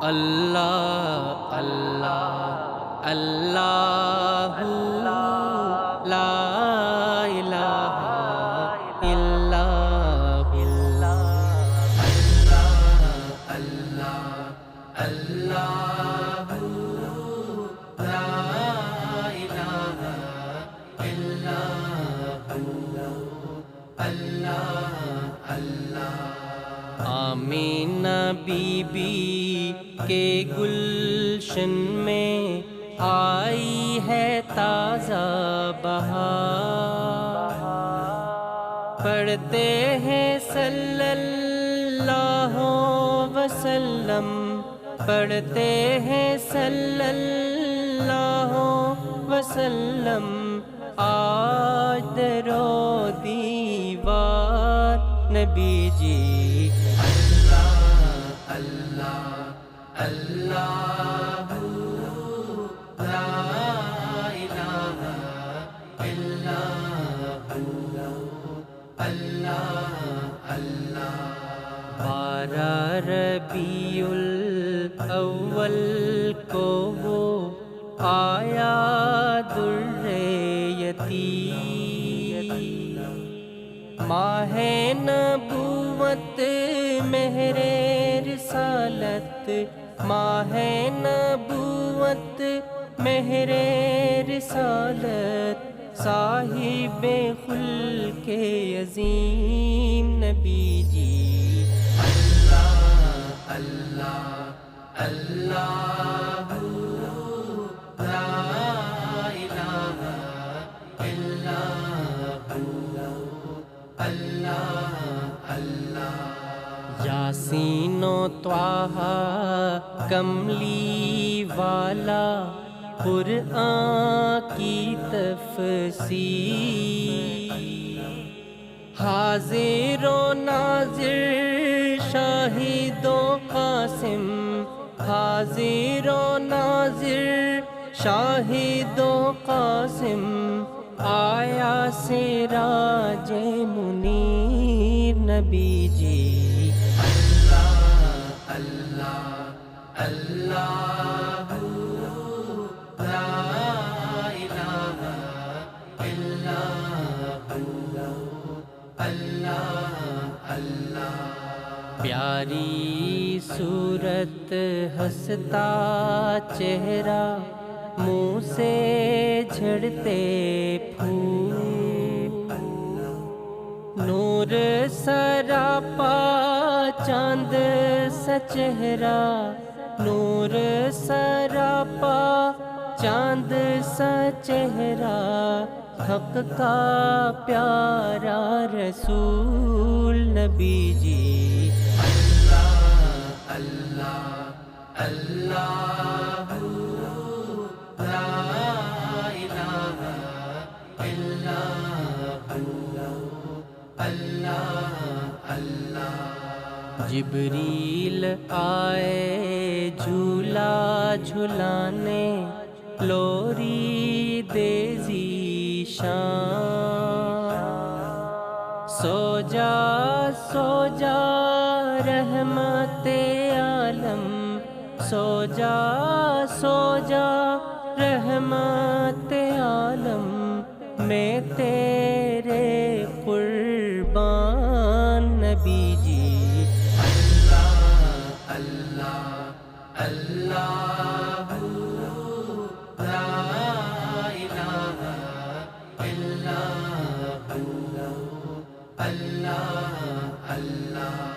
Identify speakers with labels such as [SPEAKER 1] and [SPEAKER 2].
[SPEAKER 1] اللہ اللہ اللہ لا الہ الا اللہ اللہ اللہ لا الہ الا اللہ اللہ۔ آمینہ بی بی کے گلشن میں آئی ہے تازہ بہار، پڑھتے ہیں صلی اللہ وسلم، پڑھتے ہیں صلی اللہ وسلم، آج در و دیوار نبی جی۔ اللہ اللہ اللہ لا الہ الا اللہ اللہ۔ 12 ربیع الاول کو وہ آیا در یتیم، ماہ نبوت مہر رسالت، ماہ نبوت مہر رسالت، صاحب خلق عظیم نبی جی۔ اللہ اللہ اللہ لا الہ الا اللہ اللہ۔ یاسین و طٰہٰ کملی والا قرآن کی تفسیر، حاضر و ناظر شاہد و قاسم، حاضر و ناظر شاہد و قاسم، آیا سراج منیر نبی جی۔ اللہ اللہ اللہ لا الہ الا اللہ اللہ۔ پیاری صورت ہنستا چہرہ، منہ سے جھڑتے پھول، نور سراپا چاند سا چہرہ، نور سراپا چاند سا چہرہ، حق کا پیارا رسول نبی جی۔ اللہ اللہ اللہ لا الہ الا اللہ اللہ۔ جبریل آئے جھولا جھلانے، لوری دے ذیشان، سو جا سو جا رحمت عالم، سو جا سو جا رحمت عالم، میں تیرے قربان نبی جی۔ اللہ اللہ اللہ لا الہ الا اللہ اللہ۔